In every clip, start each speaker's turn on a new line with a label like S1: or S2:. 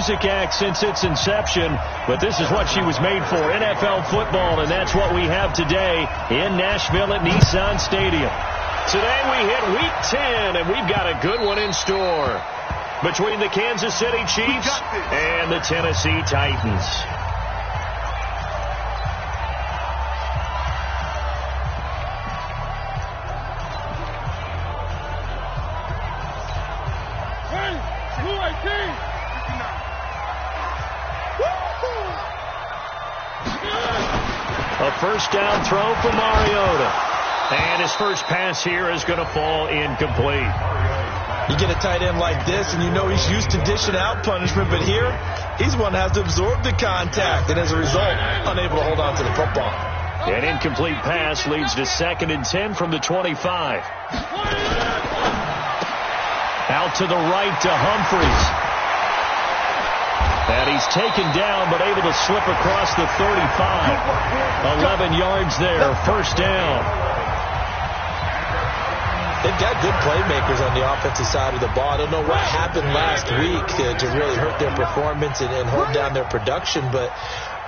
S1: music act since its inception, but this is what she was made for, NFL football, and that's what we have today in Nashville at Nissan Stadium. Today we hit Week 10, and we've got a good one in store between the Kansas City Chiefs and the Tennessee Titans. A first down throw for Mariota. And his first pass here is going to fall incomplete.
S2: You get a tight end like this, and you know he's used to dishing out punishment, but here, he's one that has to absorb the contact, and as a result, unable to hold on to the football.
S1: An incomplete pass leads to 2nd and 10 from the 25. Out to the right to Humphries. And he's taken down, but able to slip across the 35. 11 yards there, first down.
S2: They've got good playmakers on the offensive side of the ball. I don't know what happened last week to really hurt their performance and hold down their production, but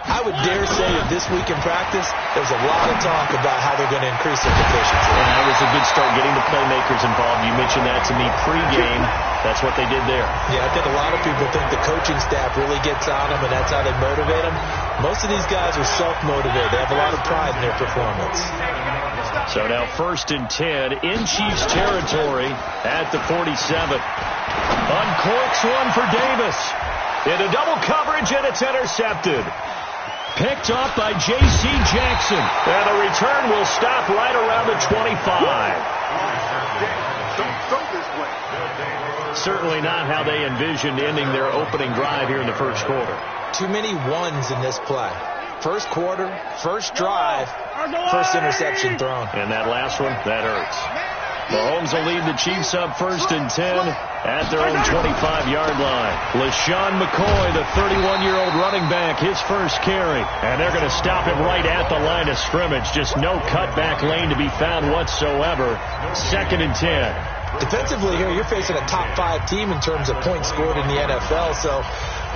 S2: I would dare say that this week in practice, there's a lot of talk about how they're going to increase their efficiency.
S1: And that was a good start, getting the playmakers involved. You mentioned that to me pregame. That's what they did there.
S2: Yeah, I think a lot of people think the coaching staff really gets on them, and that's how they motivate them. Most of these guys are self-motivated. They have a lot of pride in their performance.
S1: So now 1st and 10 in Chiefs territory at the 47. Uncorks one for Davis. Into double coverage, and it's intercepted. Picked off by J.C. Jackson. And the return will stop right around the 25. Certainly not how they envisioned ending their opening drive here in the first quarter.
S2: Too many ones in this play. First quarter, first drive, first interception thrown.
S1: And that last one, that hurts. Mahomes will lead the Chiefs up 1st and 10 at their own 25-yard line. LaShawn McCoy, the 31-year-old running back, his first carry. And they're going to stop him right at the line of scrimmage. Just no cutback lane to be found whatsoever. 2nd and 10.
S2: Defensively here, you're facing a top 5 team in terms of points scored in the NFL. So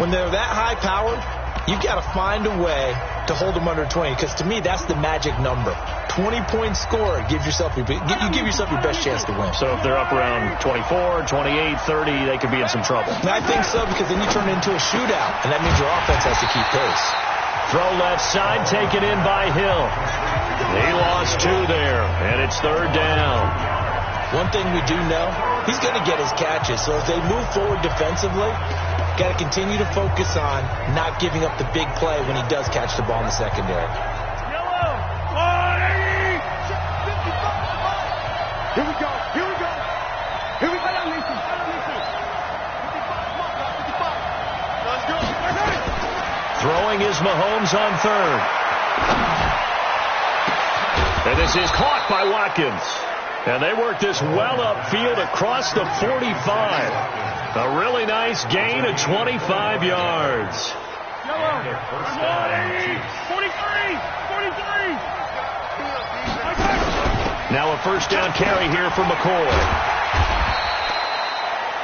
S2: when they're that high-powered, you've got to find a way to hold them under 20, because to me, that's the magic number. 20 points scored, you give yourself your best chance to win.
S1: So if they're up around 24, 28, 30, they could be in some trouble.
S2: And I think so, because then you turn it into a shootout, and that means your offense has to keep pace.
S1: Throw left side, taken in by Hill. He lost 2 there, and it's 3rd down.
S2: One thing we do know, he's going to get his catches. So as they move forward defensively, got to continue to focus on not giving up the big play when he does catch the ball in the secondary.
S3: Here we go.
S1: Throwing is Mahomes on 3rd. And this is caught by Watkins. And they work this well upfield across the 45. A really nice gain of 25 yards.
S3: 43.
S1: Now a first down carry here for McCoy.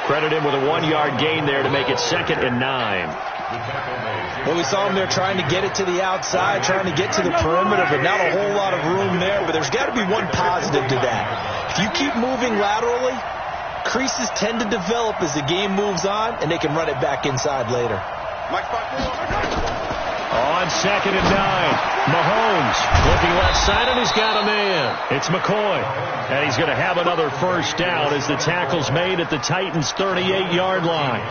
S1: Credit him with a 1-yard gain there to make it 2nd and 9.
S2: Well, we saw him there trying to get it to the outside, trying to get to the perimeter, but not a whole lot of room there. But there's got to be one positive to that. If you keep moving laterally, creases tend to develop as the game moves on, and they can run it back inside later.
S1: On 2nd and 9, Mahomes looking left side, and he's got a man. It's McCoy. And he's going to have another first down as the tackle's made at the Titans' 38-yard line.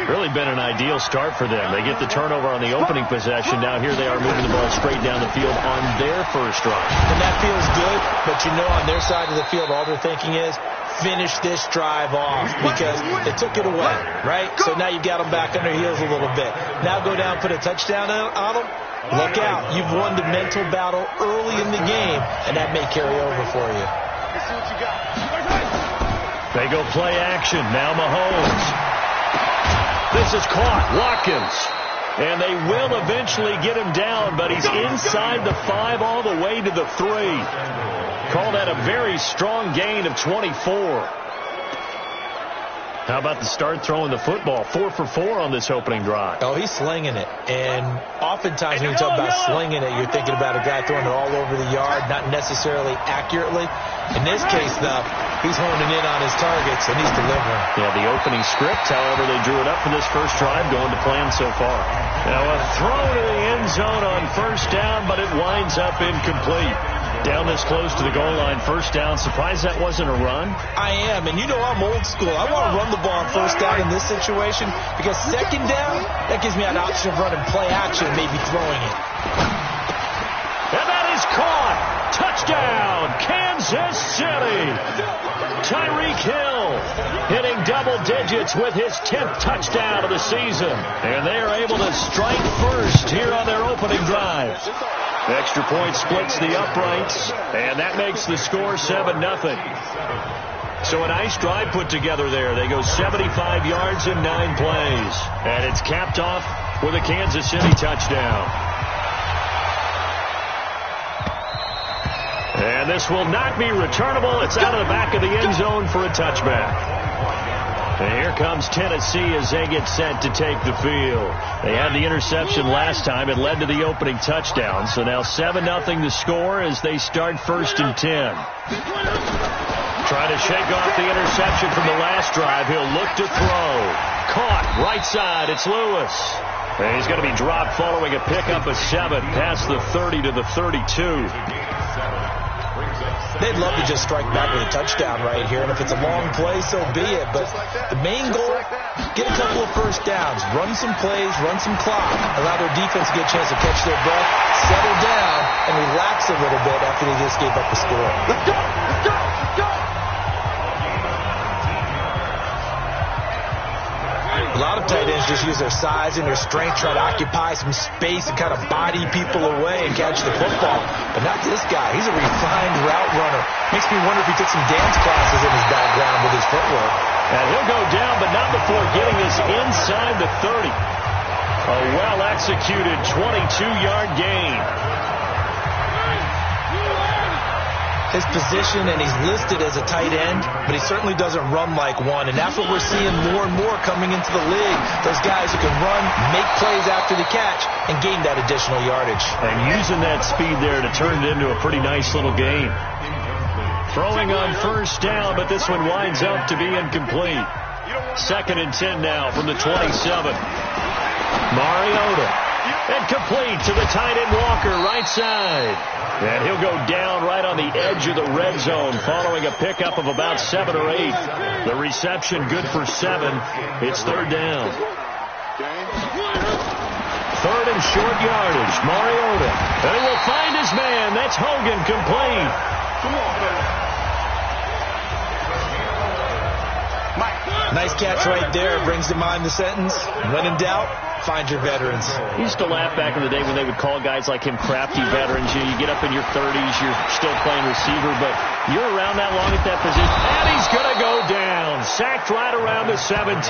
S1: Really been an ideal start for them. They get the turnover on the opening possession. Now here they are moving the ball straight down the field on their first drive.
S2: And that feels good, but you know on their side of the field, all they're thinking is, finish this drive off, because they took it away, right? So now you've got them back on their heels a little bit. Now go down, put a touchdown on them. Look out. You've won the mental battle early in the game, and that may carry over for you.
S1: They go play action. Now Mahomes. This is caught. Watkins. And they will eventually get him down, but he's inside the 5 all the way to the 3. Call that a very strong gain of 24. How about the start throwing the football? 4 for 4 on this opening drive.
S2: Oh, he's slinging it. And oftentimes when you talk about slinging it, you're thinking about a guy throwing it all over the yard, not necessarily accurately. In this case, though, he's honing in on his targets, and he's delivering.
S1: Yeah, the opening script, however, they drew it up for this first drive, going to plan so far. Now a throw to the end zone on first down, but it winds up incomplete. Down this close to the goal line, first down. Surprised that wasn't a run?
S2: I am, and you know I'm old school. I want to run the ball on first down in this situation because second down, that gives me an option of running play action and maybe throwing it.
S1: And that is caught. Touchdown, Kansas City. Tyreek Hill hitting double digits with his 10th touchdown of the season. And they are able to strike first here on their opening drive. Extra point splits the uprights, and that makes the score 7-0. So a nice drive put together there. They go 75 yards in 9 plays. And it's capped off with a Kansas City touchdown. And this will not be returnable. It's out of the back of the end zone for a touchback. And here comes Tennessee as they get set to take the field. They had the interception last time. It led to the opening touchdown. So now 7-0 the score as they start 1st and 10. Trying to shake off the interception from the last drive. He'll look to throw. Caught right side. It's Lewis. And he's going to be dropped following a pickup of 7 past the 30 to the 32.
S2: They'd love to just strike back with a touchdown right here, and if it's a long play, so be it. But the main goal, get a couple of first downs, run some plays, run some clock, allow their defense to get a chance to catch their breath, settle down, and relax a little bit after they just gave up the score.
S3: Let's go! Let's go! Let's go!
S2: A lot of tight ends just use their size and their strength, try to occupy some space and kind of body people away and catch the football. But not this guy. He's a refined route runner. Makes me wonder if he took some dance classes in his background with his footwork.
S1: And he'll go down, but not before getting us inside the 30. A well-executed 22-yard gain.
S2: His position, and he's listed as a tight end, but he certainly doesn't run like one, and that's what we're seeing more and more coming into the league. Those guys who can run, make plays after the catch, and gain that additional yardage.
S1: And using that speed there to turn it into a pretty nice little game. Throwing on first down, but this one winds up to be incomplete. 2nd and 10 now from the 27. Mariota. And complete to the tight end Walker, right side. And he'll go down right on the edge of the red zone following a pickup of about 7 or 8. The reception good for 7. It's 3rd down. 3rd and short yardage. Mariota. And he will find his man. That's Hogan, complete.
S2: Nice catch right there. Brings to mind the sentence. When in doubt, find your veterans.
S1: I used to laugh back in the day when they would call guys like him crafty veterans. You get up in your 30s, you're still playing receiver, but you're around that long at that position. And he's going to go down. Sacked right around the 17.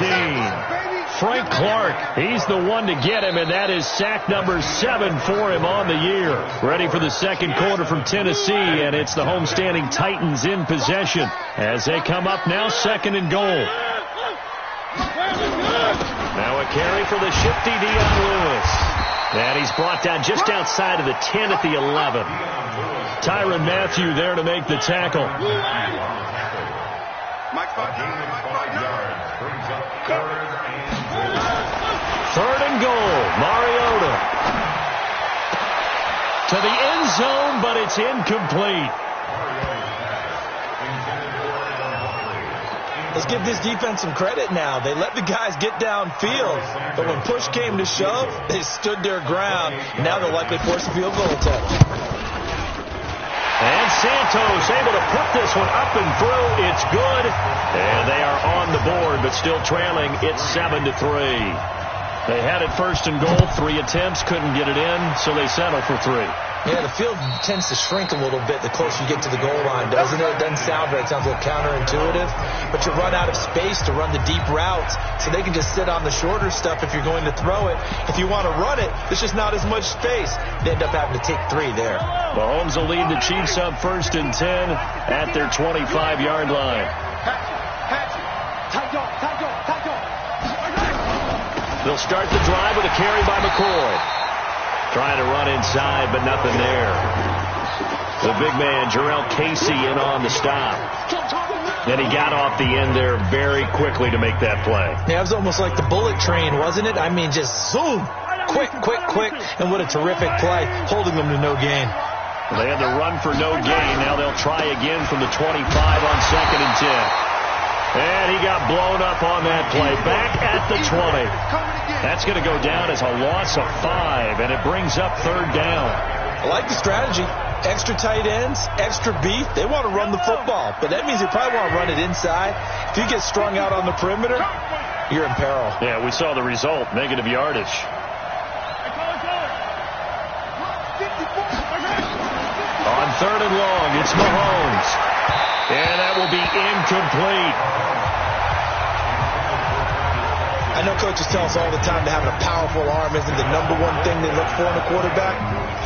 S1: Frank Clark, he's the one to get him, and that is sack number 7 for him on the year. Ready for the second quarter from Tennessee, and it's the homestanding Titans in possession as they come up now 2nd and goal. Now a carry for the shifty Dion Lewis. And he's brought down just outside of the 10 at the 11. Tyrann Mathieu there to make the tackle. 3rd and goal. Mariota. To the end zone, but it's incomplete.
S2: Let's give this defense some credit now. They let the guys get downfield, but when push came to shove, they stood their ground. Now they'll likely force a field goal attempt.
S1: And Santos able to put this one up and through. It's good. And they are on the board, but still trailing. It's 7-3. They had it 1st and goal. 3 attempts, couldn't get it in, so they settle for 3.
S2: Yeah, the field tends to shrink a little bit the closer you get to the goal line, doesn't it? It doesn't sound right. It sounds a little counterintuitive. But you run out of space to run the deep routes, so they can just sit on the shorter stuff if you're going to throw it. If you want to run it, there's just not as much space. They end up having to take 3 there.
S1: Mahomes will lead the Chiefs up 1st and 10 at their 25-yard line.
S3: Tight dog, tight dog.
S1: They'll start the drive with a carry by McCoy. Trying to run inside, but nothing there. The big man, Jarrell Casey, in on the stop. And he got off the end there very quickly to make that play.
S2: Yeah, it was almost like the bullet train, wasn't it? I mean, just zoom. Quick, quick, quick. And what a terrific play, holding them to no gain.
S1: They had the run for no gain. Now they'll try again from the 25 on 2nd and 10. And he got blown up on that play. Back at the 20. That's going to go down as a loss of 5, and it brings up 3rd down.
S2: I like the strategy. Extra tight ends, extra beef. They want to run the football, but that means they probably want to run it inside. If you get strung out on the perimeter, you're in peril.
S1: Yeah, we saw the result, negative yardage. On 3rd and long, it's Mahomes. And that will be incomplete.
S2: I know coaches tell us all the time that having a powerful arm isn't the #1 thing they look for in a quarterback.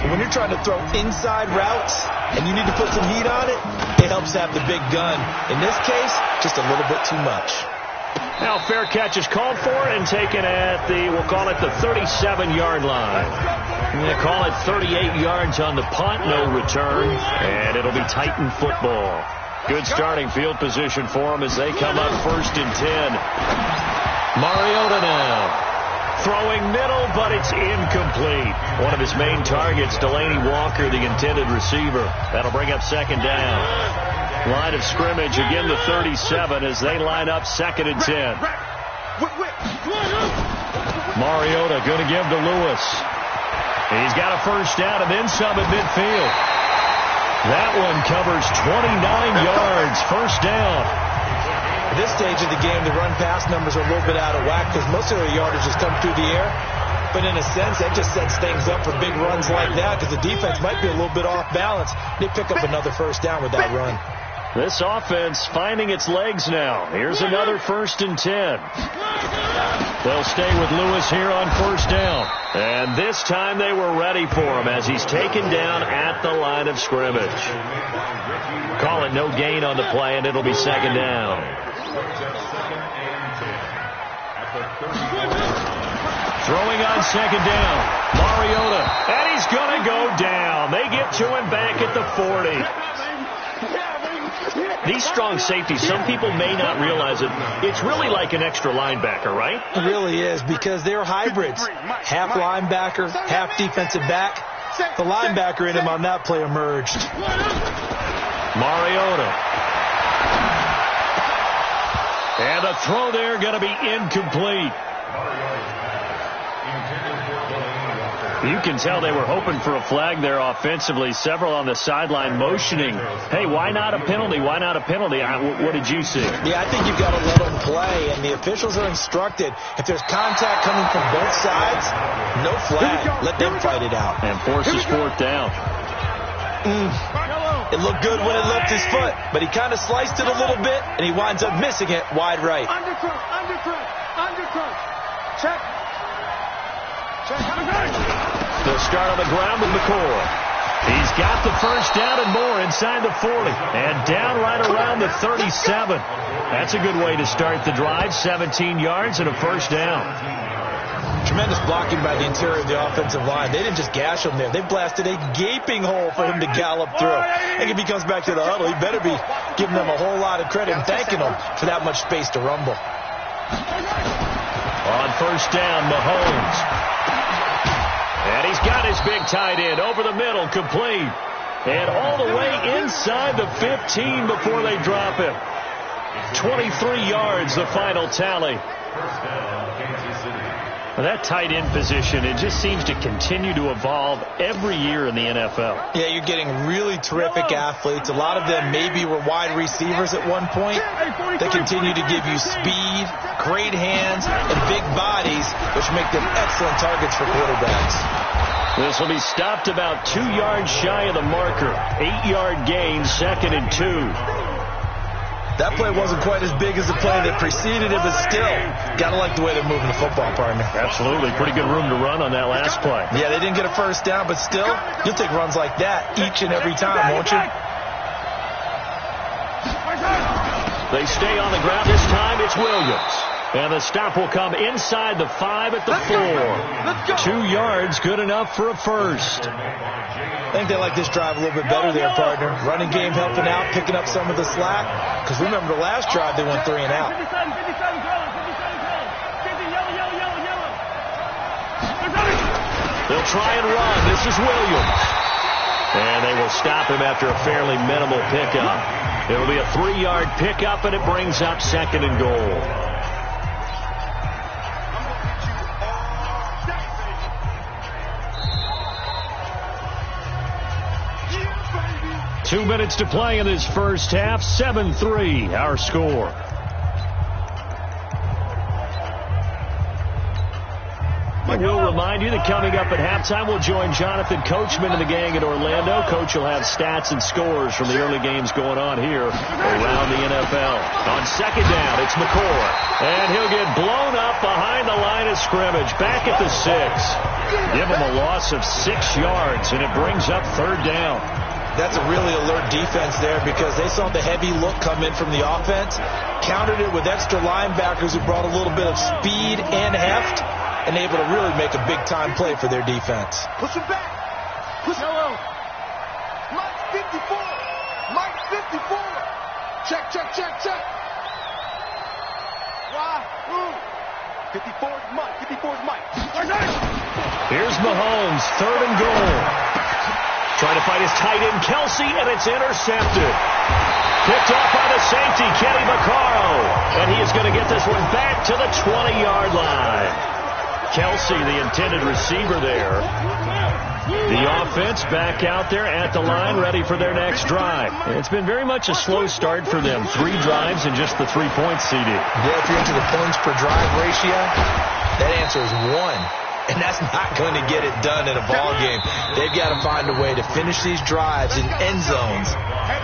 S2: But when you're trying to throw inside routes and you need to put some heat on it, it helps to have the big gun. In this case, just a little bit too much.
S1: Now fair catch is called for and taken at the, we'll call it the 37-yard line. They call it 38 yards on the punt, no return, and it'll be Titan football. Good starting field position for them as they come up 1st and 10. Mariota now. Throwing middle, but it's incomplete. One of his main targets, Delaney Walker, the intended receiver. That'll bring up 2nd down. Line of scrimmage, again the 37 as they line up 2nd and 10. Mariota going to give to Lewis. He's got a 1st down and then some at midfield. That one covers 29 yards, 1st down.
S2: At this stage of the game, the run-pass numbers are a little bit out of whack because most of their yardage has come through the air. But in a sense, that just sets things up for big runs like that because the defense might be a little bit off balance. They pick up another 1st down with that run.
S1: This offense finding its legs now. Here's another 1st and 10. They'll stay with Lewis here on 1st down. And this time they were ready for him as he's taken down at the line of scrimmage. Call it no gain on the play, and it'll be 2nd down. Throwing on 2nd down. Mariota. And he's going to go down. They get to him back at the 40. These strong safeties, some people may not realize it. It's really like an extra linebacker, right?
S2: It really is because they're hybrids. Half linebacker, half defensive back. The linebacker in him on that play emerged.
S1: Mariota. And a throw there going to be incomplete. You can tell they were hoping for a flag there offensively. Several on the sideline motioning. Hey, why not a penalty? Why not a penalty? What did you see?
S2: Yeah, I think you've got to let them play, and the officials are instructed. If there's contact coming from both sides, no flag. Let them fight it out.
S1: And forces 4th down.
S2: It looked good when it left his foot, but he kind of sliced it a little bit, and he winds up missing it wide right.
S3: Undercut. Check.
S1: They'll start on the ground with McCoy. He's got the 1st down and more inside the 40. And down right around the 37. That's a good way to start the drive. 17 yards and a 1st down.
S2: Tremendous blocking by the interior of the offensive line. They didn't just gash him there. They blasted a gaping hole for him to gallop through. And if he comes back to the huddle, he better be giving them a whole lot of credit and thanking them for that much space to rumble.
S1: On 1st down, Mahomes. And he's got his big tight end over the middle, complete. And all the way inside the 15 before they drop him. 23 yards, the final tally. That tight end position, it just seems to continue to evolve every year in the NFL.
S2: Yeah, you're getting really terrific athletes. A lot of them maybe were wide receivers at one point. They continue to give you speed, great hands, and big bodies, which make them excellent targets for quarterbacks.
S1: This will be stopped about 2 yards shy of the marker. 8-yard gain, 2nd and 2.
S2: That play wasn't quite as big as the play that preceded it, but still, got to like the way they're moving the football, partner.
S1: Absolutely. Pretty good room to run on that last play.
S2: Yeah, they didn't get a 1st down, but still, you'll take runs like that each and every time, won't you?
S1: They stay on the ground. This time it's Williams. And the stop will come inside the 5 at the 4. 2 yards, good enough for a first.
S2: I think they like this drive a little bit better there, partner. Running game helping out, picking up some of the slack. Because remember, the last drive they went 3 and out.
S1: They'll try and run. This is Williams. And they will stop him after a fairly minimal pickup. It'll be a 3-yard pickup, and it brings up 2nd and goal. 2 minutes to play in this first half. 7-3, our score. I will remind you that coming up at halftime, we'll join Jonathan Coachman and the gang in Orlando. Coach will have stats and scores from the early games going on here around the NFL. On 2nd down, it's McCoy. And he'll get blown up behind the line of scrimmage. Back at the 6. Give him a loss of 6 yards, and it brings up 3rd down.
S2: That's a really alert defense there because they saw the heavy look come in from the offense, countered it with extra linebackers who brought a little bit of speed and heft, and able to really make a big-time play for their defense.
S3: Push him back. Push him. Mike 54. Mike 54. Check. Why? 54 is Mike. 54 is Mike.
S1: Here's Mahomes, 3rd and goal. Trying to find his tight end, Kelsey, and it's intercepted. Picked off by the safety, Kenny Vaccaro. And he is going to get this one back to the 20-yard line. Kelsey, the intended receiver there. The offense back out there at the line, ready for their next drive. And it's been very much a slow start for them. 3 drives and just the 3 points, CD.
S2: Yeah, if you're into the points per drive ratio, that answer is 1. And that's not going to get it done in a ball game. They've got to find a way to finish these drives in end zones,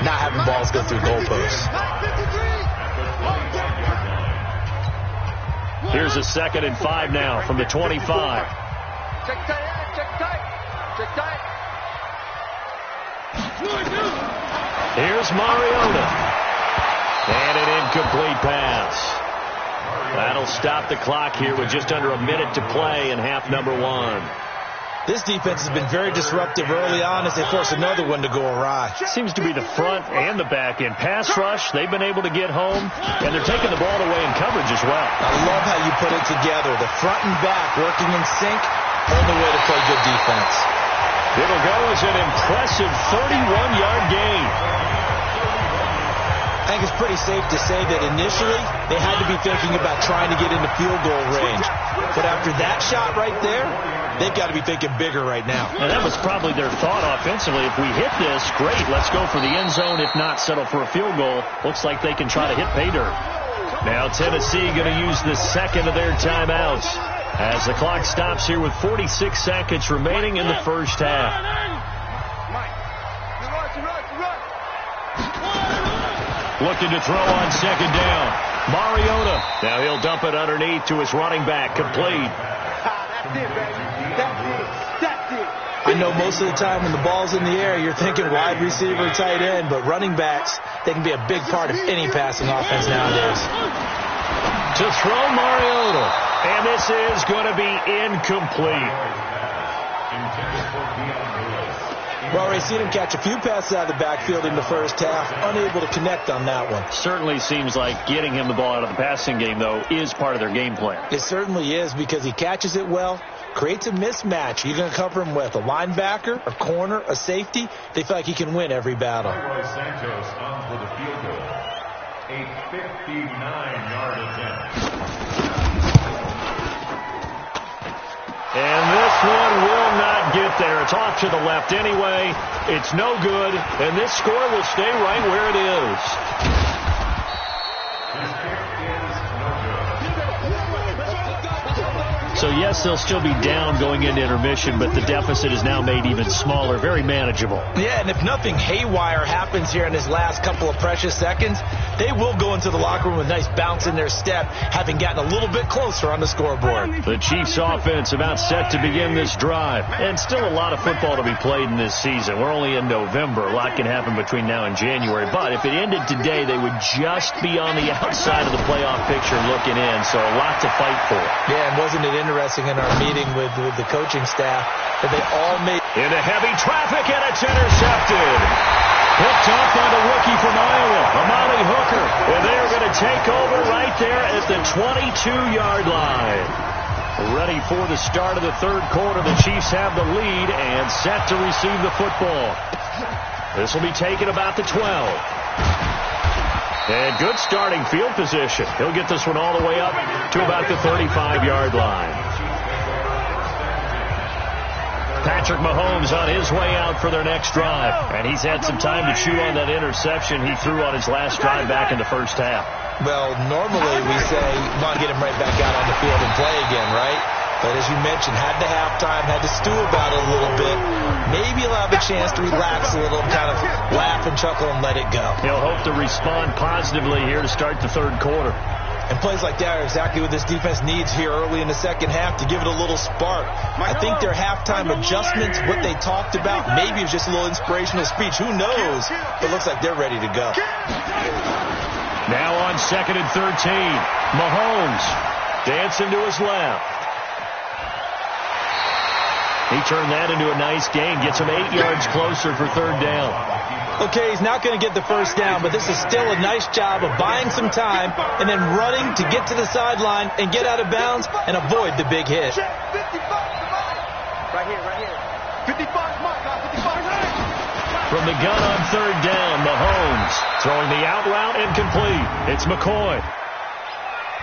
S2: not having balls go through goalposts.
S1: Here's a 2nd and 5 now from the 25.
S3: Check tight.
S1: Here's Mariota. And an incomplete pass. That'll stop the clock here with just under a minute to play in half number 1.
S2: This defense has been very disruptive early on as they force another one to go awry.
S1: Seems to be the front and the back end. Pass rush, they've been able to get home, and they're taking the ball away in coverage as well.
S2: I love how you put it together. The front and back working in sync, only way to play good defense.
S1: It'll go as an impressive 31-yard gain.
S2: I think it's pretty safe to say that initially they had to be thinking about trying to get into field goal range. But after that shot right there, they've got to be thinking bigger right now.
S1: And that was probably their thought offensively. If we hit this, great, let's go for the end zone. If not, settle for a field goal. Looks like they can try to hit pay dirt. Now Tennessee going to use the 2nd of their timeouts as the clock stops here with 46 seconds remaining in the first half. Looking to throw on 2nd down. Mariota. Now he'll dump it underneath to his running back. Complete.
S3: That's it, baby. That's it.
S2: I know most of the time when the ball's in the air, you're thinking wide receiver, tight end, but running backs, they can be a big part of any passing offense nowadays.
S1: To throw Mariota. And this is going to be incomplete.
S2: We've already seen him catch a few passes out of the backfield in the first half, unable to connect on that one.
S1: Certainly seems like getting him the ball out of the passing game, though, is part of their game plan.
S2: It certainly is because he catches it well, creates a mismatch. You're going to cover him with a linebacker, a corner, a safety. They feel like he can win every battle.
S4: Santos on for the field goal. A 59-yard attempt.
S1: And this one will not get there. It's off to the left anyway. It's no good, and this score will stay right where it is.
S4: This kick is no good.
S1: So, yes, they'll still be down going into intermission, but the deficit is now made even smaller, very manageable.
S2: Yeah, and if nothing haywire happens here in his last couple of precious seconds, they will go into the locker room with a nice bounce in their step, having gotten a little bit closer on the scoreboard.
S1: The Chiefs offense about set to begin this drive. And still a lot of football to be played in this season. We're only in November. A lot can happen between now and January. But if it ended today, they would just be on the outside of the playoff picture looking in. So a lot to fight for.
S2: Yeah, and wasn't it interesting in our meeting with the coaching staff that they all made...
S1: Into heavy traffic, and it's intercepted. Picked off by the rookie from Iowa, Amani Hooker. And they're going to take over right there at the 22-yard line. Ready for the start of the third quarter. The Chiefs have the lead and set to receive the football. This will be taken about the 12. And good starting field position. He'll get this one all the way up to about the 35-yard line. Patrick Mahomes on his way out for their next drive. And he's had some time to chew on that interception he threw on his last drive back in the first half.
S2: Well, normally we say, come on, get him right back out on the field and play again, right? But as you mentioned, had the halftime, had to stew about it a little bit. Maybe he'll have a chance to relax a little, kind of laugh and chuckle and let it go.
S1: He'll hope to respond positively here to start the third quarter.
S2: And plays like that are exactly what this defense needs here early in the second half to give it a little spark. I think their halftime adjustments, what they talked about, maybe it was just a little inspirational speech. Who knows? It looks like they're ready to go.
S1: Now on 2nd and 13. Mahomes dancing to his left. He turned that into a nice gain. Gets him 8 yards closer for third down.
S2: Okay, he's not going to get the first down, but this is still a nice job of buying some time and then running to get to the sideline and get out of bounds and avoid the big hit.
S3: Right here. 55, Mike, 55.
S1: From the gun on third down, Mahomes throwing the out route incomplete. It's McCoy.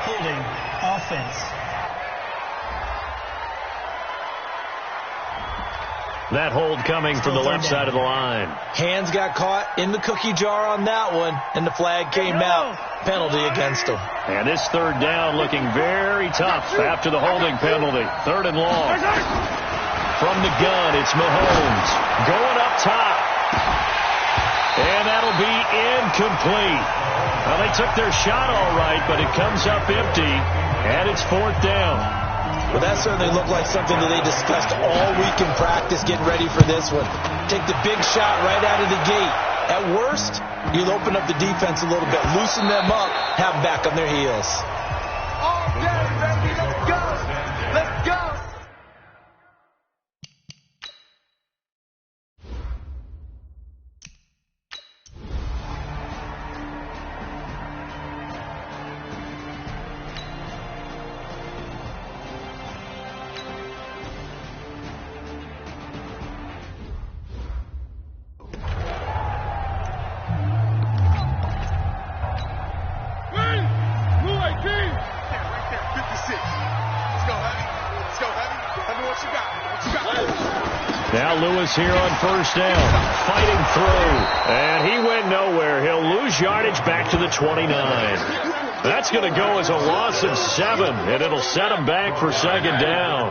S5: Holding offense.
S1: That hold coming from the left side of the line.
S2: Hands got caught in the cookie jar on that one, and the flag came out. Penalty against him.
S1: And this third down looking very tough after the holding penalty. Third and long. From the gun, it's Mahomes going up top. And that'll be incomplete. Well, they took their shot all right, but it comes up empty, and it's fourth down.
S2: Well, that certainly looked like something that they discussed all week in practice, getting ready for this one. Take the big shot right out of the gate. At worst, you'll open up the defense a little bit, loosen them up, have them back on their heels.
S3: All day, baby, let's go. Let's go.
S1: Now Lewis here on first down, fighting through, and he went nowhere. He'll lose yardage back to the 29. That's going to go as a loss of 7, and it'll set him back for second down.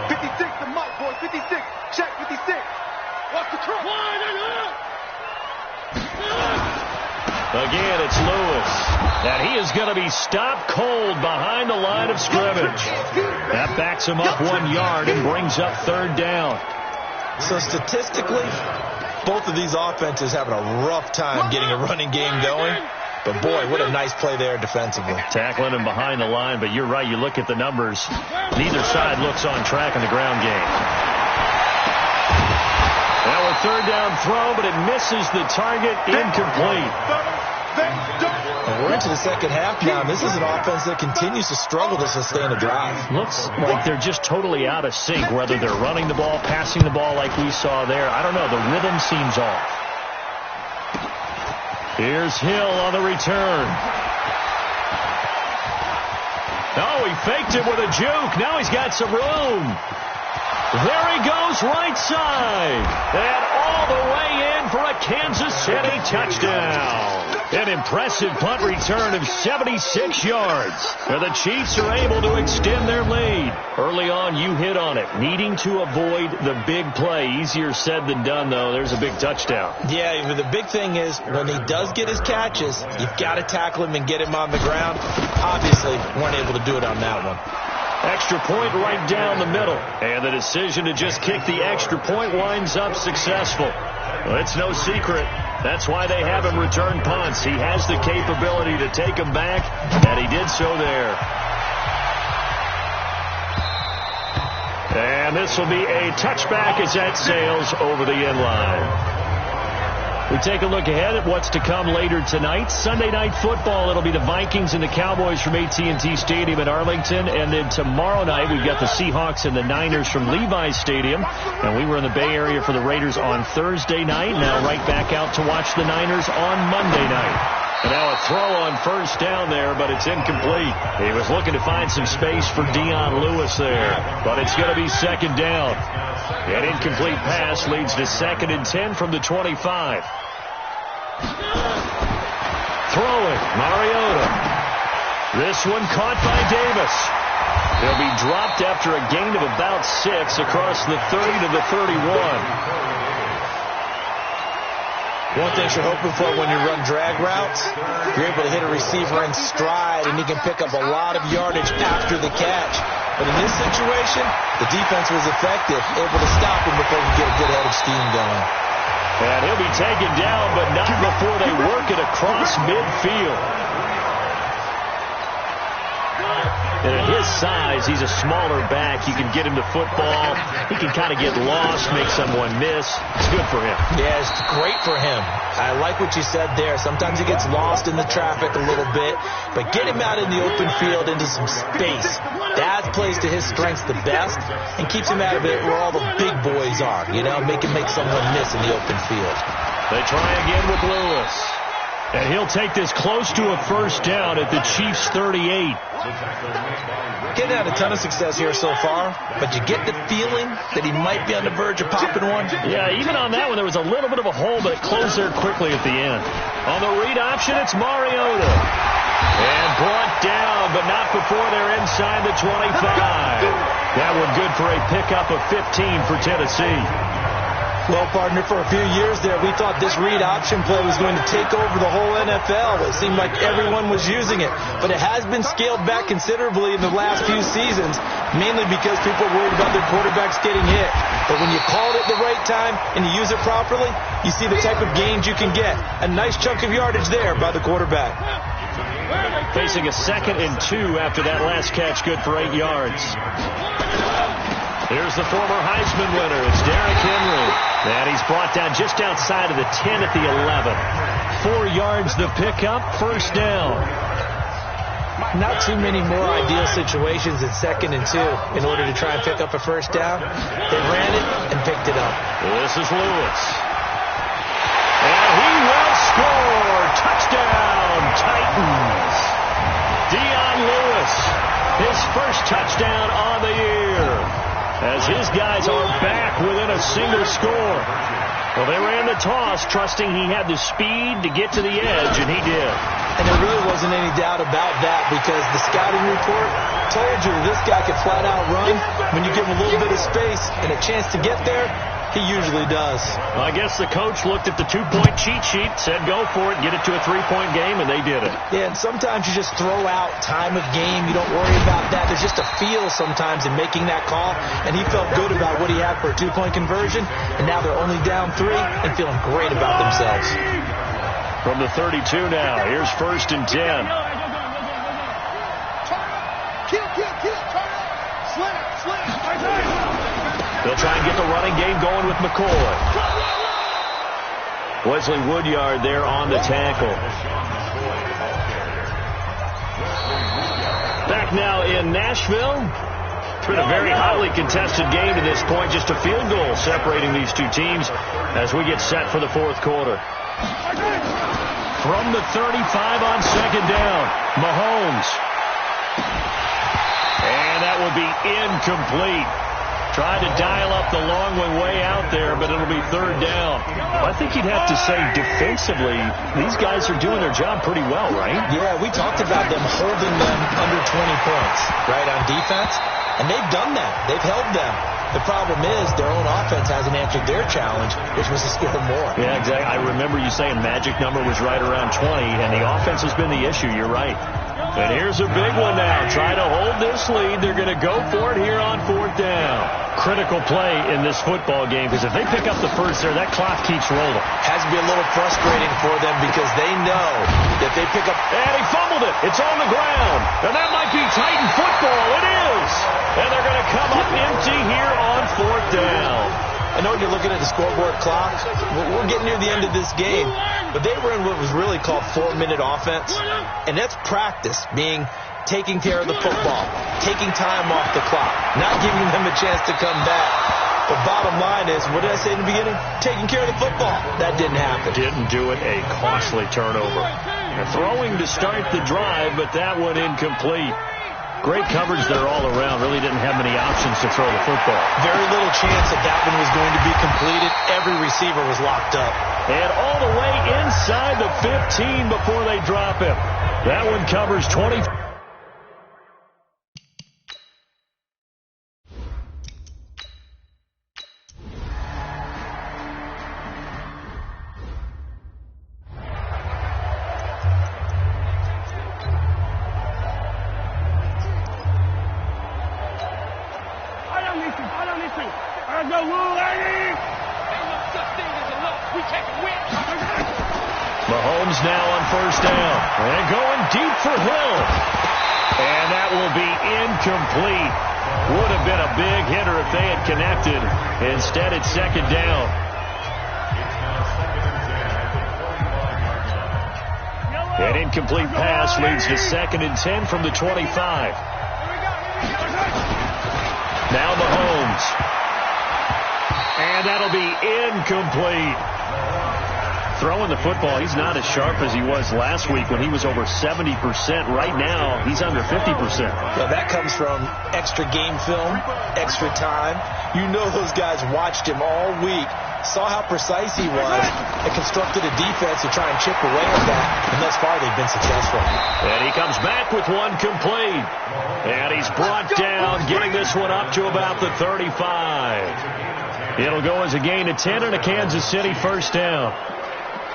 S3: 56 to Mike, boy, 56. Check 56. Watch the cross.
S1: Again, it's Lewis, and he is going to be stopped cold behind the line of scrimmage. That backs him up 1 yard and brings up third down.
S2: So statistically, both of these offenses having a rough time getting a running game going. But, boy, what a nice play there defensively.
S1: Tackling him behind the line, but you're right. You look at the numbers. Neither side looks on track in the ground game. Now a third down throw, but it misses the target, incomplete.
S2: And we're into the second half now, and this is an offense that continues to struggle to sustain a drive.
S1: Looks like they're just totally out of sync, whether they're running the ball, passing the ball like we saw there. I don't know. The rhythm seems off. Here's Hill on the return. Oh, he faked it with a juke. Now he's got some room. There he goes, right side. And all the way in for a Kansas City touchdown. An impressive punt return of 76 yards. And the Chiefs are able to extend their lead. Early on, you hit on it. Needing to avoid the big play. Easier said than done, though. There's a big touchdown.
S2: Yeah, the big thing is when he does get his catches, you've got to tackle him and get him on the ground. Obviously, weren't able to do it on that one.
S1: Extra point right down the middle. And the decision to just kick the extra point winds up successful. Well, it's no secret. That's why they have him return punts. He has the capability to take them back, and he did so there. And this will be a touchback as that sails over the end line. We take a look ahead at what's to come later tonight. Sunday Night Football, it'll be the Vikings and the Cowboys from AT&T Stadium in Arlington. And then tomorrow night, we've got the Seahawks and the Niners from Levi's Stadium. And we were in the Bay Area for the Raiders on Thursday night. Now right back out to watch the Niners on Monday night. And now a throw on first down there, but it's incomplete. He was looking to find some space for Dion Lewis there. But it's going to be second down. An incomplete pass leads to 2nd and 10 from the 25. Throwing, Mariota. This one caught by Davis. He'll be dropped after a gain of about 6 across the 30 to the 31.
S2: One thing you're hoping for when you run drag routes, you're able to hit a receiver in stride, and he can pick up a lot of yardage after the catch. But in this situation, the defense was effective, able to stop him before he get a good head of steam going.
S1: And he'll be taken down, but not before they work it across midfield. And at his size, he's a smaller back. You can get him to football. He can kind of get lost, make someone miss. It's good for him.
S2: Yeah, it's great for him. I like what you said there. Sometimes he gets lost in the traffic a little bit, but get him out in the open field into some space. That plays to his strengths the best and keeps him out of it where all the big boys are, you know, make someone miss in the open field.
S1: They try again with Lewis. And he'll take this close to a first down at the Chiefs' 38.
S2: Getting had a ton of success here so far, but you get the feeling that he might be on the verge of popping one.
S1: Yeah, even on that one, there was a little bit of a hole, but it closed there quickly at the end. On the read option, it's Mariota. And brought down, but not before they're inside the 25. That one good for a pickup of 15 for Tennessee.
S2: Well, partner, for a few years there, we thought this read option play was going to take over the whole NFL. It seemed like everyone was using it. But it has been scaled back considerably in the last few seasons, mainly because people are worried about their quarterbacks getting hit. But when you call it at the right time and you use it properly, you see the type of gains you can get. A nice chunk of yardage there by the quarterback.
S1: Facing a 2nd and 2 after that last catch, good for 8 yards. Here's the former Heisman winner. It's Derrick Henry. And he's brought down just outside of the 10 at the 11. 4 yards the pickup, first down.
S2: Not too many more ideal situations in 2nd and 2 in order to try and pick up a first down. They ran it and picked it up.
S1: This is Lewis. And he will score. Touchdown, Titans. Dion Lewis, his first touchdown on the year, as his guys are back within a single score. Well, they ran the toss, trusting he had the speed to get to the edge, and he did.
S2: And there really wasn't any doubt about that, because the scouting report told you this guy could flat out run. When you give him a little bit of space and a chance to get there, he usually does.
S1: Well, I guess the coach looked at the 2-point cheat sheet, said go for it, get it to a 3-point game, and they did it.
S2: Yeah, and sometimes you just throw out time of game. You don't worry about that. There's just a feel sometimes in making that call, and he felt good about what he had for a 2-point conversion, and now they're only down 3 and feeling great about themselves.
S1: From the 32 now, here's 1st and 10. They'll try and get the running game going with McCoy. Wesley Woodyard there on the tackle. Back now in Nashville. It's been a very hotly contested game to this point. Just a field goal separating these two teams as we get set for the 4th quarter. From the 35 on 2nd down, Mahomes. And that will be incomplete. Trying to dial up the long way out there, but it'll be third down. I think you'd have to say defensively, these guys are doing their job pretty well, right?
S2: Yeah, we talked about them holding them under 20 points, right, on defense. And they've done that. They've held them. The problem is their own offense hasn't answered their challenge, which was to score more.
S1: Yeah, exactly. I remember you saying magic number was right around 20, and the offense has been the issue. You're right. And here's a big one now. Trying to hold this lead. They're going to go for it here on fourth down. Critical play in this football game, because if they pick up the first there, that clock keeps rolling.
S2: Has to be a little frustrating for them because they know that they pick up.
S1: And he fumbled it. It's on the ground. And that might be Titan football. It is. And they're going to come up empty here on fourth down.
S2: I know you're looking at the scoreboard clock. We're getting near the end of this game. But they were in what was really called 4-minute offense. And that's practice, being taking care of the football, taking time off the clock, not giving them a chance to come back. The bottom line is, what did I say in the beginning? Taking care of the football. That didn't happen.
S1: Didn't do it. A costly turnover. And throwing to start the drive, but that one incomplete. Great coverage there all around. Really didn't have many options to throw the football.
S2: Very little chance that that one was going to be completed. Every receiver was locked up.
S1: And all the way inside the 15 before they drop him. That one covers 20. Mahomes now on first down. And going deep for Hill. And that will be incomplete. Would have been a big hitter if they had connected. Instead, it's second down. An incomplete pass leads to 2nd and 10 from the 25. Now Mahomes. And that'll be incomplete. Throwing the football, he's not as sharp as he was last week when he was over 70%. Right now, he's under 50%.
S2: Well, that comes from extra game film, extra time. You know those guys watched him all week, saw how precise he was, and constructed a defense to try and chip away at that. And thus far, they've been successful.
S1: And he comes back with one complete. And he's brought down, getting this one up to about the 35. It'll go as a gain of 10 and a Kansas City first down.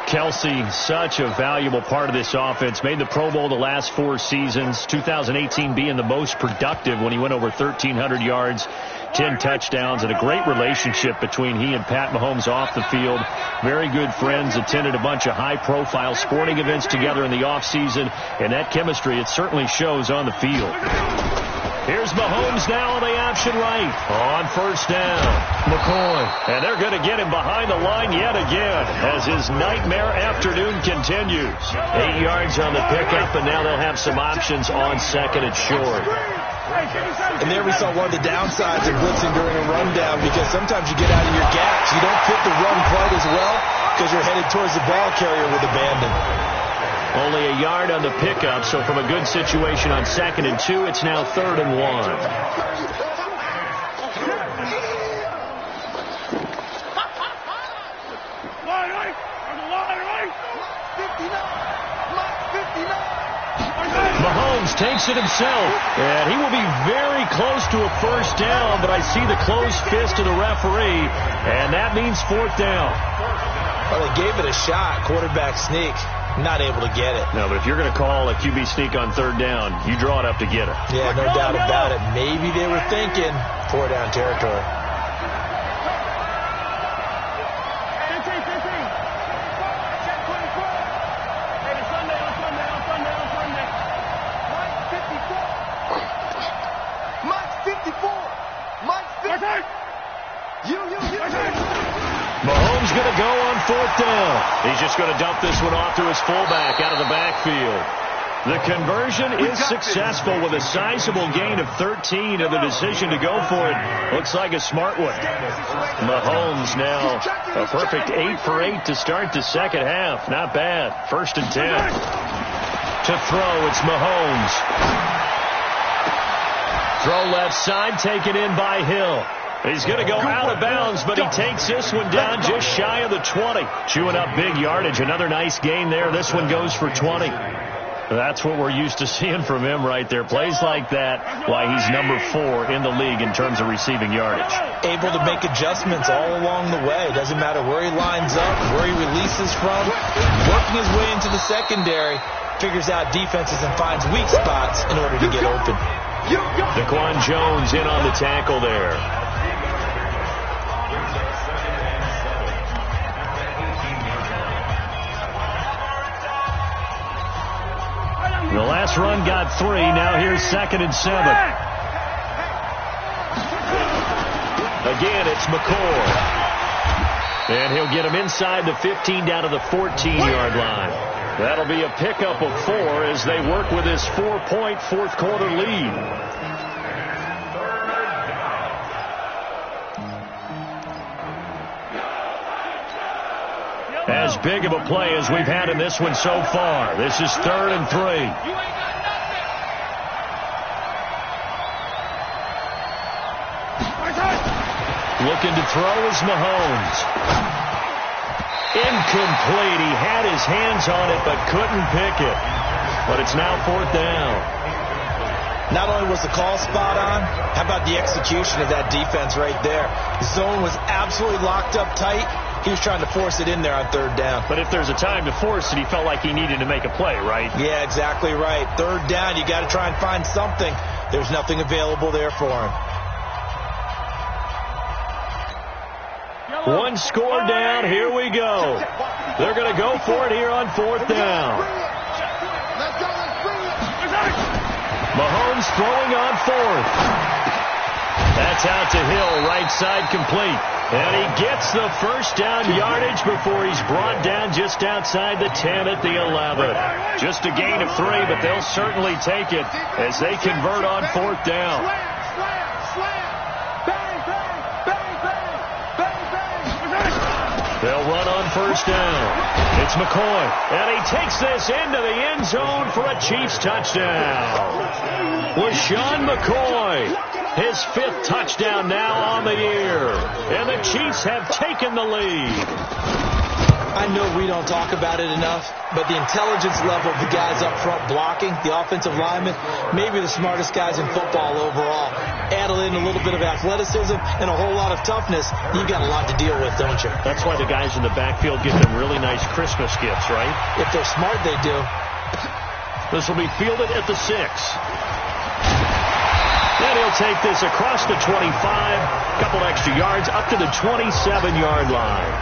S1: Kelsey, such a valuable part of this offense. Made the Pro Bowl the last 4 seasons. 2018 being the most productive when he went over 1,300 yards, 10 touchdowns, and a great relationship between he and Pat Mahomes off the field. Very good friends. Attended a bunch of high-profile sporting events together in the offseason. And that chemistry, it certainly shows on the field. Here's Mahomes now on the option right. On first down, McCoy. And they're going to get him behind the line yet again as his nightmare afternoon continues. 8 yards on the pickup, and now they'll have some options on second and short.
S2: And there we saw one of the downsides of blitzing during a rundown, because sometimes you get out of your gaps. You don't fit the run quite as well because you're headed towards the ball carrier with abandon.
S1: Only a yard on the pickup, so from a good situation on 2nd and 2, it's now 3rd and 1. Mahomes takes it himself, and he will be very close to a first down, but I see the closed fist of the referee, and that means 4th down.
S2: Well, they gave it a shot, quarterback sneak. Not able to get it.
S1: No, but if you're going to call a QB sneak on 3rd down, you draw it up to get it.
S2: Yeah, no doubt about it. Maybe they were thinking 4-down territory.
S1: Mahomes going to go on 4th down. He's just going to dump this one off to his fullback out of the backfield. The conversion is successful with a sizable gain of 13, and the decision to go for it looks like a smart one. Mahomes now a perfect 8 for 8 to start the second half. Not bad. 1st and 10. To throw, it's Mahomes. Throw left side, taken in by Hill. He's going to go out of bounds, but he takes this one down just shy of the 20. Chewing up big yardage. Another nice gain there. This one goes for 20. That's what we're used to seeing from him right there. Plays like that, why he's number 4 in the league in terms of receiving yardage.
S2: Able to make adjustments all along the way. Doesn't matter where he lines up, where he releases from. Working his way into the secondary. Figures out defenses and finds weak spots in order to get open.
S1: Daquan Jones in on the tackle there. The last run got 3. Now here's 2nd and 7. Again, it's McCoy. And he'll get him inside the 15 down to the 14-yard line. That'll be a pickup of 4 as they work with this 4-point fourth-quarter lead. As big of a play as we've had in this one so far. This is 3rd and 3. Looking to throw is Mahomes. Incomplete. He had his hands on it but couldn't pick it. But it's now 4th down.
S2: Not only was the call spot on, how about the execution of that defense right there? The zone was absolutely locked up tight. He was trying to force it in there on 3rd down.
S1: But if there's a time to force it, he felt like he needed to make a play, right?
S2: Yeah, exactly right. 3rd down, you got to try and find something. There's nothing available there for him.
S1: One score down. Here we go. They're going to go for it here on 4th down. Mahomes throwing on 4th. That's out to Hill, right side complete. And he gets the first down yardage before he's brought down just outside the 10 at the 11. Just a gain of 3, but they'll certainly take it as they convert on 4th down. They'll run on 1st down. It's McCoy, and he takes this into the end zone for a Chiefs touchdown. LaShawn McCoy, his 5th touchdown now on the year, and the Chiefs have taken the lead.
S2: I know we don't talk about it enough, but the intelligence level of the guys up front blocking, the offensive linemen, maybe the smartest guys in football overall. Add in a little bit of athleticism and a whole lot of toughness, you've got a lot to deal with, don't you?
S1: That's why the guys in the backfield get them really nice Christmas gifts, right?
S2: If they're smart, they do.
S1: This will be fielded at the 6. And he'll take this across the 25, a couple extra yards, up to the 27-yard line.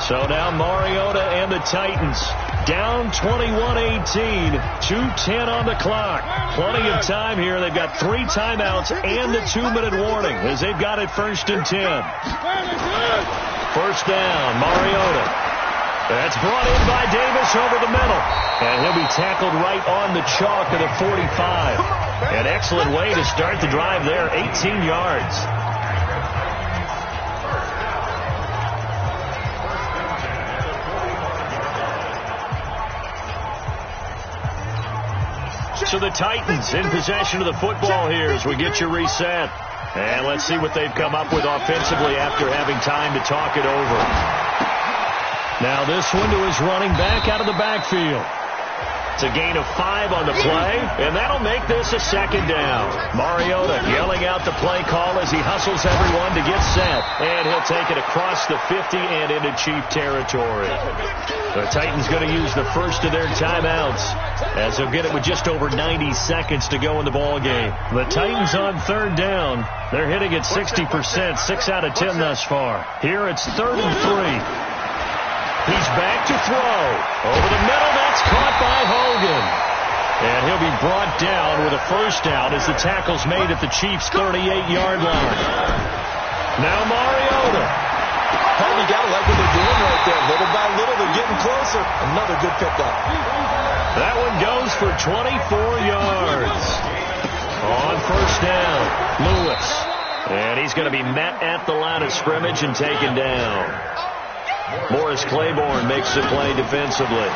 S1: So now Mariota and the Titans down 21-18, 2:10 on the clock. Plenty of time here. They've got 3 timeouts and the 2-minute warning as they've got it 1st and 10. 1st down, Mariota. That's brought in by Davis over the middle. And he'll be tackled right on the chalk of the 45. An excellent way to start the drive there, 18 yards. So the Titans in possession of the football here as we get you reset. And let's see what they've come up with offensively after having time to talk it over. Now this one to his running back out of the backfield. It's a gain of 5 on the play, and that'll make this a 2nd down. Mariota yelling out the play call as he hustles everyone to get set. And he'll take it across the 50 and into Chief territory. The Titans going to use the first of their timeouts as they'll get it with just over 90 seconds to go in the ball game. The Titans on 3rd down. They're hitting at 60%, 6 out of 10 thus far. Here it's 3rd and 3. He's back to throw. Over the middle, that's caught by Hogan. And he'll be brought down with a 1st down as the tackle's made at the Chiefs' 38-yard line. Now Mariota.
S2: You got to like what they're doing right there. Little by little, they're getting closer. Another good pickup.
S1: That one goes for 24 yards. On 1st down, Lewis. And he's going to be met at the line of scrimmage and taken down. Morris Claiborne makes the play defensively.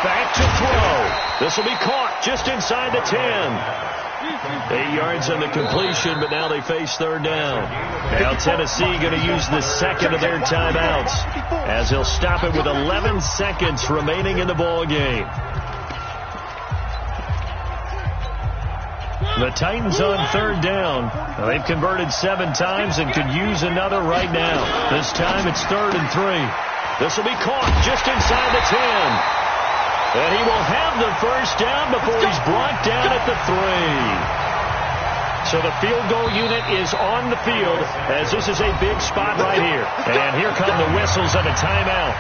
S1: Back to throw. This will be caught just inside the 10. 8 yards on the completion, but now they face third down. Now Tennessee going to use the second of their timeouts as they'll stop it with 11 seconds remaining in the ball game. The Titans on third down. They've converted 7 times and could use another right now. This time it's 3rd and 3. This will be caught just inside the 10. And he will have the first down before he's brought down at the 3. So the field goal unit is on the field as this is a big spot right here. And here come the whistles and a timeout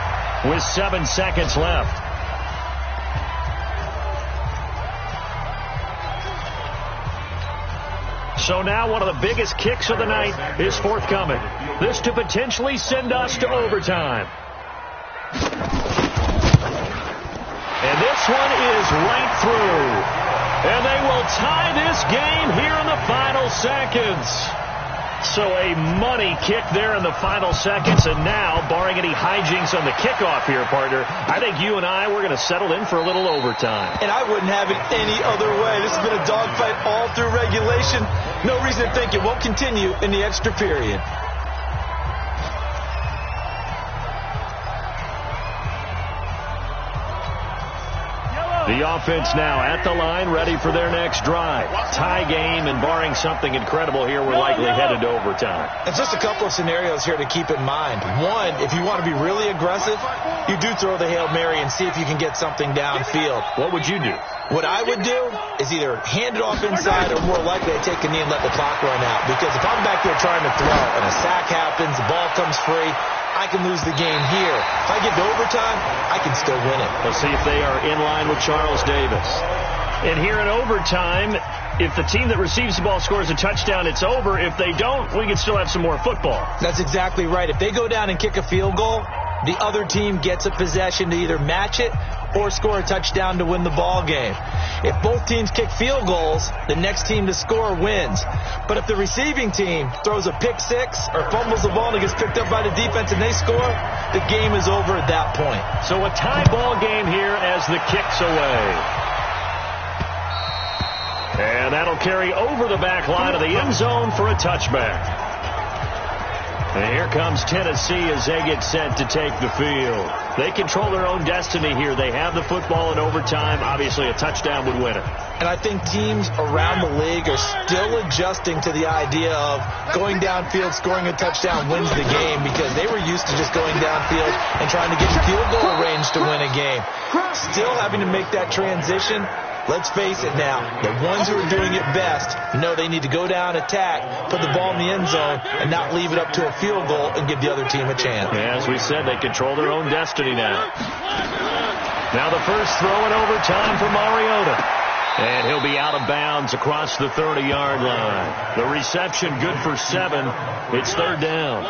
S1: with 7 seconds left. So now one of the biggest kicks of the night is forthcoming. This to potentially send us to overtime. And this one is right through. And they will tie this game here in the final seconds. So a money kick there in the final seconds. And now, barring any hijinks on the kickoff here, partner, I think you and I, we're going to settle in for a little overtime.
S2: And I wouldn't have it any other way. This has been a dogfight all through regulation. No reason to think it won't continue in the extra period.
S1: The offense now at the line, ready for their next drive. Tie game, and barring something incredible here, we're likely headed to overtime.
S2: And just a couple of scenarios here to keep in mind. One, if you want to be really aggressive, you do throw the Hail Mary and see if you can get something downfield.
S1: What would you do?
S2: What I would do is either hand it off inside or more likely I take a knee and let the clock run out. Because if I'm back there trying to throw and a sack happens, the ball comes free, I can lose the game here. If I get to overtime, I can still win it.
S1: Let's see if they are in line with Charles Davis. And here in overtime, if the team that receives the ball scores a touchdown, it's over. If they don't, we can still have some more football.
S2: That's exactly right. If they go down and kick a field goal, the other team gets a possession to either match it or score a touchdown to win the ball game. If both teams kick field goals, the next team to score wins. But if the receiving team throws a pick six or fumbles the ball and it gets picked up by the defense and they score, the game is over at that point.
S1: So a tie ball game here as the kick's away. And that'll carry over the back line of the end zone for a touchback. And here comes Tennessee as they get set to take the field. They control their own destiny here. They have the football in overtime. Obviously, a touchdown would win it.
S2: And I think teams around the league are still adjusting to the idea of going downfield, scoring a touchdown wins the game, because they were used to just going downfield and trying to get in field goal range to win a game. Still having to make that transition. Let's face it now, the ones who are doing it best know they need to go down, attack, put the ball in the end zone, and not leave it up to a field goal and give the other team a chance.
S1: As we said, they control their own destiny now. Now the first throw in overtime for Mariota. And he'll be out of bounds across the 30-yard line. The reception good for 7. It's third down.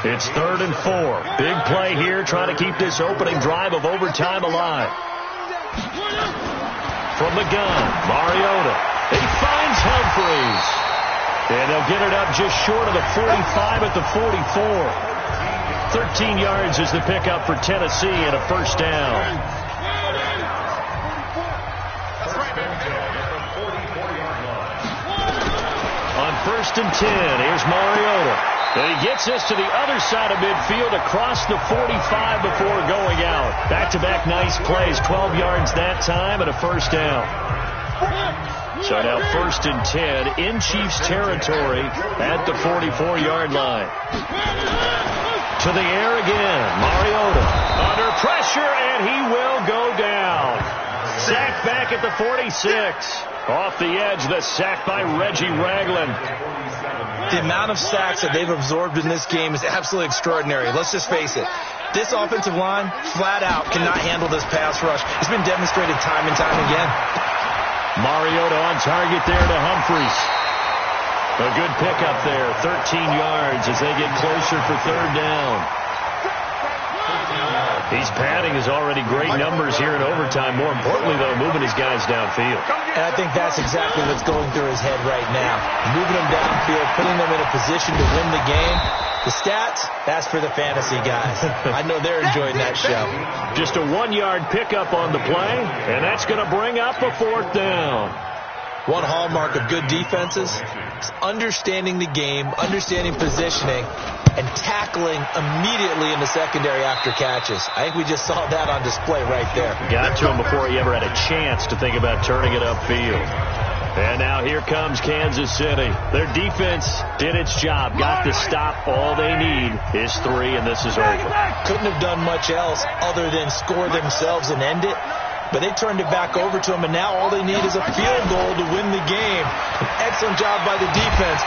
S1: It's 3rd and 4. Big play here, trying to keep this opening drive of overtime alive. From the gun, Mariota. He finds Humphries. And they'll get it up just short of the 45 at the 44. 13 yards is the pickup for Tennessee and a first down. On 1st and 10, here's Mariota. And he gets this to the other side of midfield across the 45 before going out. Back-to-back nice plays, 12 yards that time and a first down. So now 1st and 10 in Chiefs territory at the 44-yard line. To the air again, Mariota under pressure, and he will go down. Sacked back at the 46. Off the edge, the sack by Reggie Ragland.
S2: The amount of sacks that they've absorbed in this game is absolutely extraordinary. Let's just face it. This offensive line, flat out, cannot handle this pass rush. It's been demonstrated time and time again.
S1: Mariota on target there to Humphries. A good pickup there, 13 yards as they get closer for third down. He's padding his already great numbers here in overtime. More importantly, though, moving his guys downfield.
S2: And I think that's exactly what's going through his head right now. Moving them downfield, putting them in a position to win the game. The stats, that's for the fantasy guys. I know they're enjoying that show.
S1: Just a 1-yard pickup on the play, and that's going to bring up a 4th down.
S2: One hallmark of good defenses is understanding the game, understanding positioning, and tackling immediately in the secondary after catches. I think we just saw that on display right there.
S1: Got to him before he ever had a chance to think about turning it upfield. And now here comes Kansas City. Their defense did its job, got the stop. All they need is 3, and this is over.
S2: Couldn't have done much else other than score themselves and end it. But they turned it back over to him, and now all they need is a field goal to win the game. An excellent job by the defense.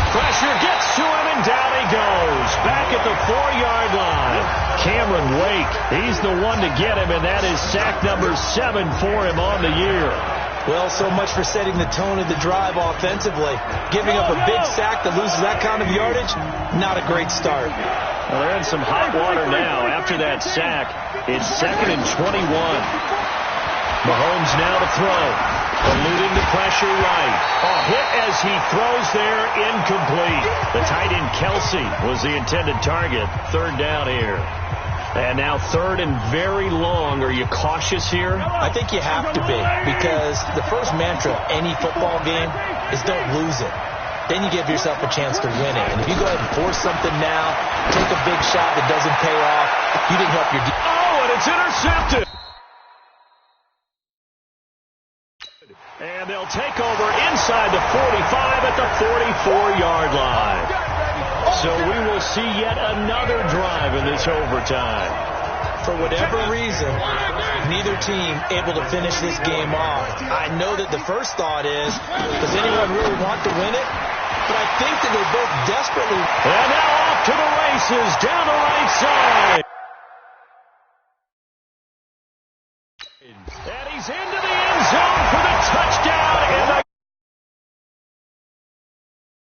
S1: Pressure gets to him, and down he goes. Back at the 4-yard line. Cameron Wake, he's the one to get him, and that is sack number 7 for him on the year.
S2: Well, so much for setting the tone of the drive offensively. Giving up a big sack that loses that kind of yardage, not a great start.
S1: Well, they're in some hot water now. After that sack, it's 2nd and 21. Mahomes now to throw. Eluding the pressure right. A hit as he throws there, incomplete. The tight end Kelsey was the intended target. 3rd down here. And now 3rd and very long. Are you cautious here?
S2: I think you have to be, because the first mantra of any football game is don't lose it. Then you give yourself a chance to win it. And if you go ahead and force something now, take a big shot that doesn't pay off, you didn't help your defense.
S1: Oh, and it's intercepted. And they'll take over inside the 45 at the 44-yard line. So we will see yet another drive in this overtime.
S2: For whatever reason, neither team able to finish this game off. I know that the first thought is, does anyone really want to win it? But I think that they both desperately...
S1: And now off to the races down the right side. And he's into the end zone for the touchdown.